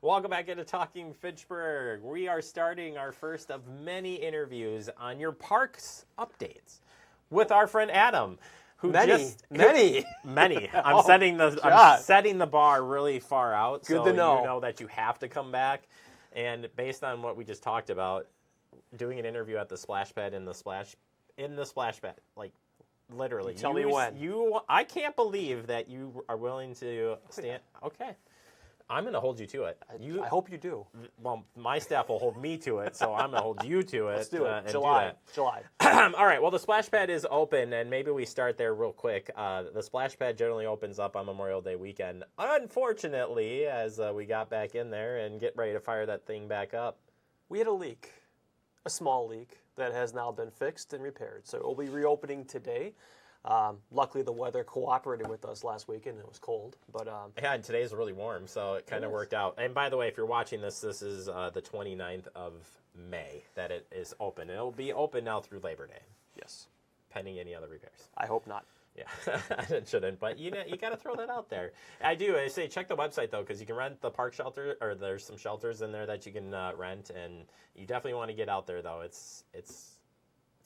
Welcome back into Talking Fitchburg. We are starting our first of many interviews on your parks updates with our friend Adam, who Many. I'm setting the bar really far out. Good so to know. You know that you have to come back. And based on what we just talked about, doing an interview at the splash pad in the splash pad, like literally. Tell me when. I can't believe that you are willing to stand. Okay. I'm going to hold you to it. I hope you do. Well, my staff will hold me to it, so I'm going to hold you to it. Let's do it. And July. do that. All right. Well, the splash pad is open, and maybe we start there real quick. The splash pad generally opens up on Memorial Day weekend. Unfortunately, as we got back in there and get ready to fire that thing back up, We had a leak, a small leak that has now been fixed and repaired. So it will be reopening today. Luckily, the weather cooperated with us last weekend. It was cold, but yeah, and today's really warm, so it kind of worked out. And by the way, if you're watching this is the 29th of May that it is open. It'll be open now through Labor Day. yes, Pending any other repairs. I hope not. Yeah, it shouldn't, but you got to throw that out there. I say check the website though, because you can rent the park shelter, or there's some shelters in there that you can rent, and you definitely want to get out there though. It's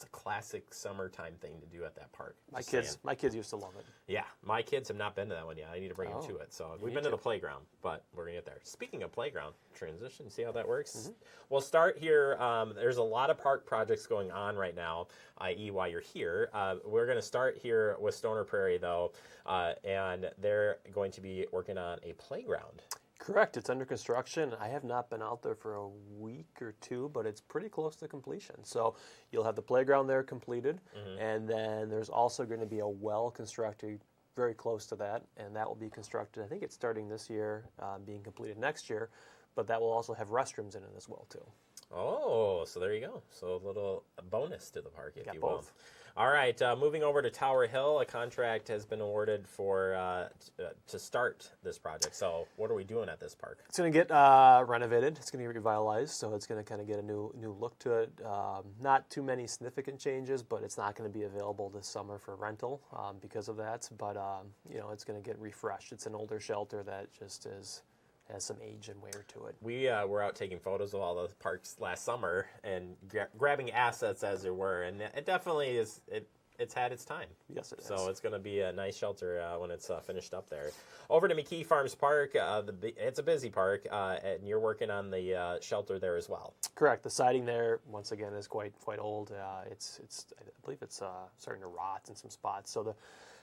a classic summertime thing to do at that park. My kids used to love it. Yeah, my kids have not been to that one yet. I need to bring them to it. So we've been to the playground, but we're going to get there. Speaking of playground, transition, see how that works? Mm-hmm. We'll start here. There's a lot of park projects going on right now, i.e. while you're here. We're going to start here with Stoner Prairie, though, and they're going to be working on a playground. Correct. It's under construction. I have not been out there for a week or two, but it's pretty close to completion. So you'll have the playground there completed, and then there's also going to be a well constructed very close to that, and that will be constructed, I think it's starting this year, being completed next year, but that will also have restrooms in it as well, too. Oh, so there you go. So a little bonus to the park, if you will. Both. All right, moving over to Tower Hill, a contract has been awarded for to start this project. So what are we doing at this park? It's going to get renovated. It's going to get revitalized, so it's going to kind of get a new look to it. Not too many significant changes, but it's not going to be available this summer for rental because of that. But it's going to get refreshed. It's an older shelter that just has some age and wear to it. We were out taking photos of all the parks last summer and grabbing assets as there were, and it definitely is. It's had its time. Yes, it is. So it's going to be a nice shelter when it's finished up there. Over to McKee Farms Park. It's a busy park, and you're working on the shelter there as well. Correct. The siding there, once again, is quite old. I believe it's starting to rot in some spots. So the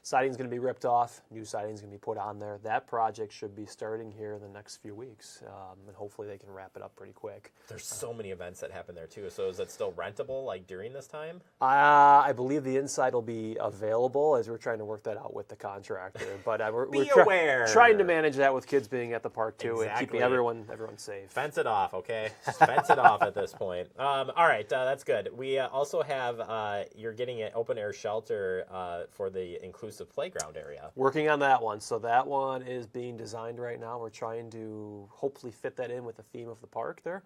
siding's going to be ripped off. New siding's going to be put on there. That project should be starting here in the next few weeks, and hopefully they can wrap it up pretty quick. There's so many events that happen there too. So is it still rentable, like during this time? I believe the inside will be available, as we're trying to work that out with the contractor. But we're trying to manage that with kids being at the park too, and keeping everyone safe. Fence it off, okay? Just fence it off at this point. All right, that's good. We also have you're getting an open air shelter for the inclusive playground area. Working on that one. So that one is being designed right now. We're trying to hopefully fit that in with the theme of the park there.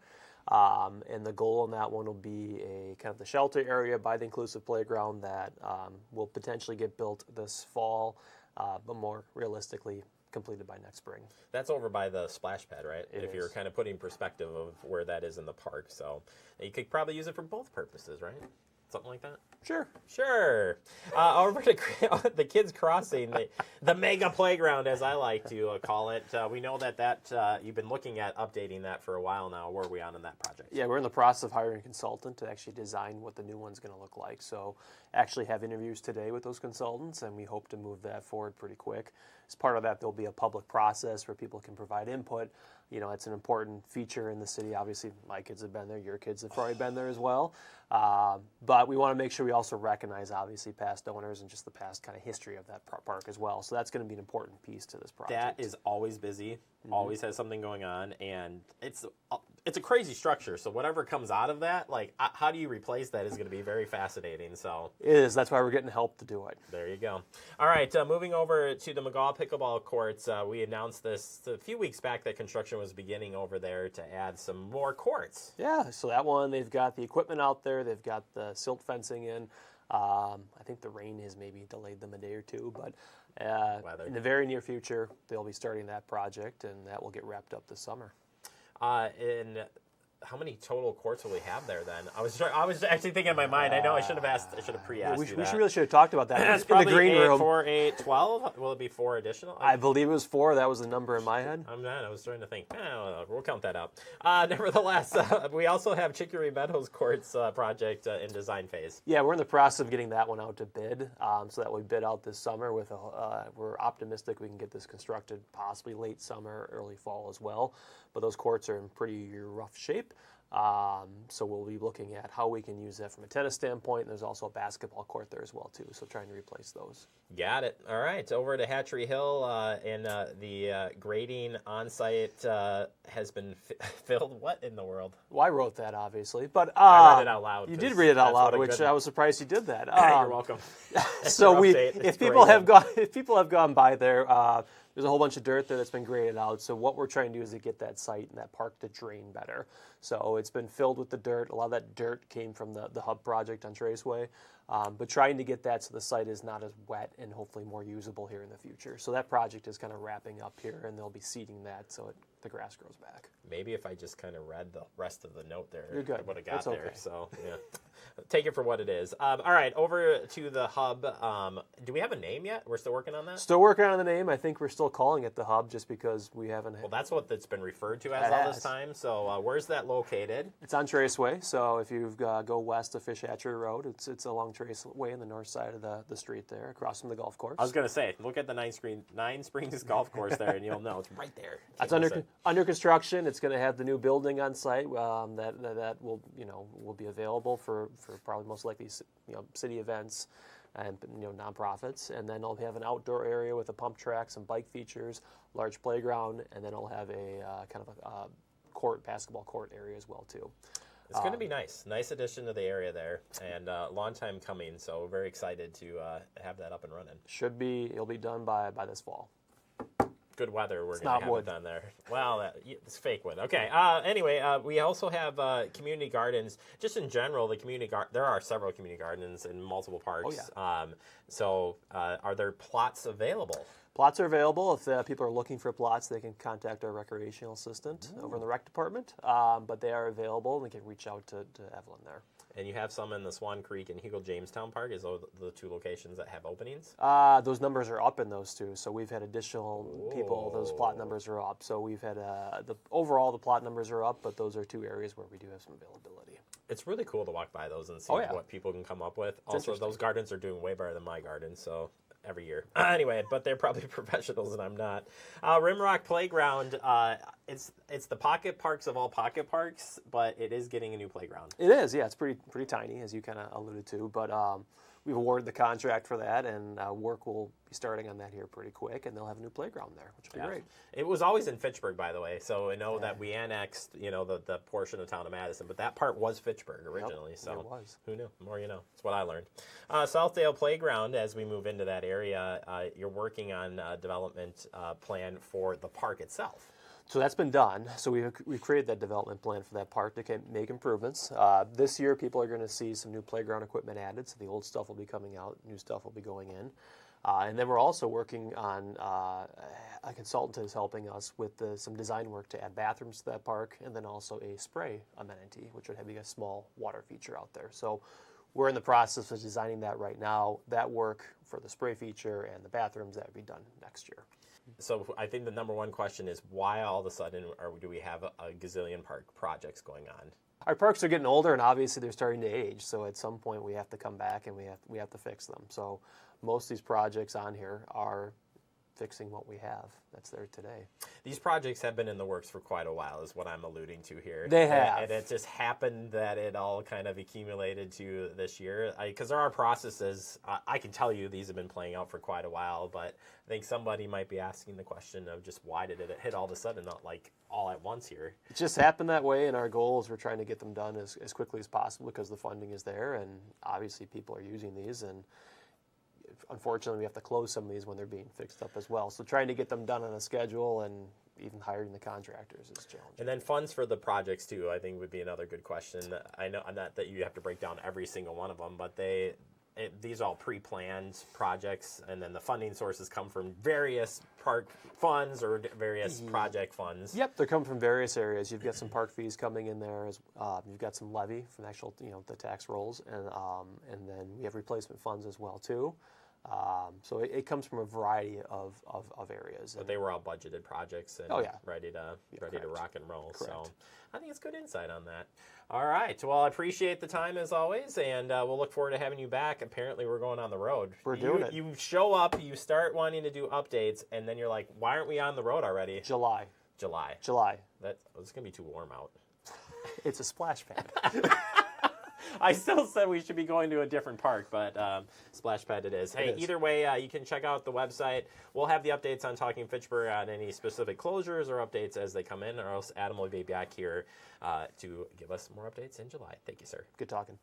And the goal on that one will be a kind of the shelter area by the inclusive playground that will potentially get built this fall, but more realistically completed by next spring. That's over by the splash pad, right? If you're kind of putting perspective of where that is in the park. So you could probably use it for both purposes, right? Something like that? Sure. Over to the Kids Crossing, the mega playground, as I like to call it. We know that you've been looking at updating that for a while now. Where are we on in that project? Yeah, we're in the process of hiring a consultant to actually design what the new one's going to look like. So actually have interviews today with those consultants, and we hope to move that forward pretty quick. As part of that, there'll be a public process where people can provide input. It's an important feature in the city. Obviously, my kids have been there. Your kids have probably been there as well. But we want to make sure we also recognize, obviously, past owners and just the past kind of history of that park as well. So that's going to be an important piece to this project. That is always busy, always has something going on, and it's a crazy structure. So whatever comes out of that, like how do you replace that is going to be very fascinating. So it is. That's why we're getting help to do it. There you go. All right, moving over to the McGaw pickleball courts. We announced this a few weeks back that construction was beginning over there to add some more courts. Yeah, so that one, they've got the equipment out there. They've got the silt fencing in. I think the rain has maybe delayed them a day or two, but in the very near future, they'll be starting that project, and that will get wrapped up this summer. In how many total courts will we have there then? I was actually thinking in my mind. I know I should have pre-asked you that. We really should have talked about that. It's in probably the green room. 4, 8, 12. Will it be 4 additional? I believe it was 4. That was the number in my head. I'm not. I was trying to think. We'll count that out. Nevertheless, we also have Chicory Meadows Courts project in design phase. Yeah, we're in the process of getting that one out to bid. So that we bid out this summer. We're optimistic we can get this constructed possibly late summer, early fall as well. But those courts are in pretty rough shape. So we'll be looking at how we can use that from a tennis standpoint. And there's also a basketball court there as well too. So trying to replace those. Got it. All right. Over to Hatchery Hill, and the grading on site has been filled. What in the world? Well, I wrote that obviously, but I read it out loud. You did read it out loud, which I was surprised you did that. You're welcome. So if people have gone by there, there's a whole bunch of dirt there that's been graded out. So what we're trying to do is to get that site and that park to drain better. So it's been filled with the dirt. A lot of that dirt came from the hub project on Traceway. But trying to get that so the site is not as wet and hopefully more usable here in the future. So that project is kind of wrapping up here, and they'll be seeding that so the grass grows back. Maybe if I just kind of read the rest of the note there, you're good. I would have got That's there. Okay. So yeah, take it for what it is. All right, over to the hub. Do we have a name yet? We're still working on that. Still working on the name. I think we're still calling it the hub just because we haven't. Well, that's what it's been referred to as all this time. So where's that located? It's on Traceway. So if you go west of Fish Hatchery Road, it's along Traceway in the north side of the street there, across from the golf course. I was going to say, look at the Nine Springs golf course there, and you'll know it's right there. It's under construction. It's going to have the new building on site that will be available for probably most likely city events and nonprofits, and then it'll have an outdoor area with a pump track, some bike features, large playground, and then it'll have a kind of a basketball court area as well too. It's going to be nice addition to the area there, and a long time coming. So we're very excited to have that up and running. It'll be done by this fall. Good weather. We're going to have it done there. Well, it's fake wood. Okay. Anyway, we also have community gardens. Just in general, there are several community gardens in multiple parks. Oh, yeah. Are there plots available? Plots are available. If people are looking for plots, they can contact our recreational assistant over in the rec department. But they are available, and they can reach out to Evelyn there. And you have some in the Swan Creek and Hugel Jamestown Park. Is those the two locations that have openings? Those numbers are up in those two. So we've had additional people. Those plot numbers are up. So we've had overall the plot numbers are up, but those are two areas where we do have some availability. It's really cool to walk by those and see what people can come up with. Also, those gardens are doing way better than my garden. So. Every year. Anyway, but they're probably professionals and I'm not. Rimrock Playground, it's the pocket parks of all pocket parks, but it is getting a new playground. It is, yeah. It's pretty tiny, as you kind of alluded to. But we've awarded the contract for that, and work will be starting on that here pretty quick, and they'll have a new playground there, which will be great. It was always in Fitchburg, by the way, so I know that we annexed, the portion of town of Madison, but that part was Fitchburg originally. Yep, so it was. Who knew? The more you know. That's what I learned. Southdale Playground, as we move into that area, you're working on a development plan for the park itself. So that's been done. So we've created that development plan for that park to make improvements. This year, people are going to see some new playground equipment added. So the old stuff will be coming out, new stuff will be going in. And then we're also working on a consultant is helping us with some design work to add bathrooms to that park, and then also a spray amenity, which would be a small water feature out there. So we're in the process of designing that right now. That work for the spray feature and the bathrooms, that would be done next year. So I think the number one question is why all of a sudden do we have a gazillion park projects going on? Our parks are getting older, and obviously they're starting to age. So at some point we have to come back and we have to fix them. So most of these projects on here are fixing what we have that's there today. These projects have been in the works for quite a while is what I'm alluding to here. They have. And it just happened that it all kind of accumulated to this year. Because there are processes, I can tell you these have been playing out for quite a while, but I think somebody might be asking the question of just why did it hit all of a sudden, not like all at once here. It just happened that way, and our goal is we're trying to get them done as quickly as possible because the funding is there, and obviously people are using these, and unfortunately, we have to close some of these when they're being fixed up as well. So trying to get them done on a schedule and even hiring the contractors is challenging. And then funds for the projects, too, I think would be another good question. I know not that you have to break down every single one of them, but these are all pre-planned projects, and then the funding sources come from various park funds or various project funds. Yep, they're coming from various areas. You've got some park fees coming in there. You've got some levy from the actual, the tax rolls, and then we have replacement funds as well too. So it comes from a variety of areas. But they were all budgeted projects and ready to rock and roll. Correct. So I think it's good insight on that. All right. Well, I appreciate the time as always, and we'll look forward to having you back. Apparently, we're going on the road. We're doing it. You show up, you start wanting to do updates, and then you're like, why aren't we on the road already? July. It's going to be too warm out. It's a splash pad. I still said we should be going to a different park, but Splash Pad it is. Hey, either way, you can check out the website. We'll have the updates on Talking Fitchburg on any specific closures or updates as they come in, or else Adam will be back here to give us more updates in July. Thank you, sir. Good talking.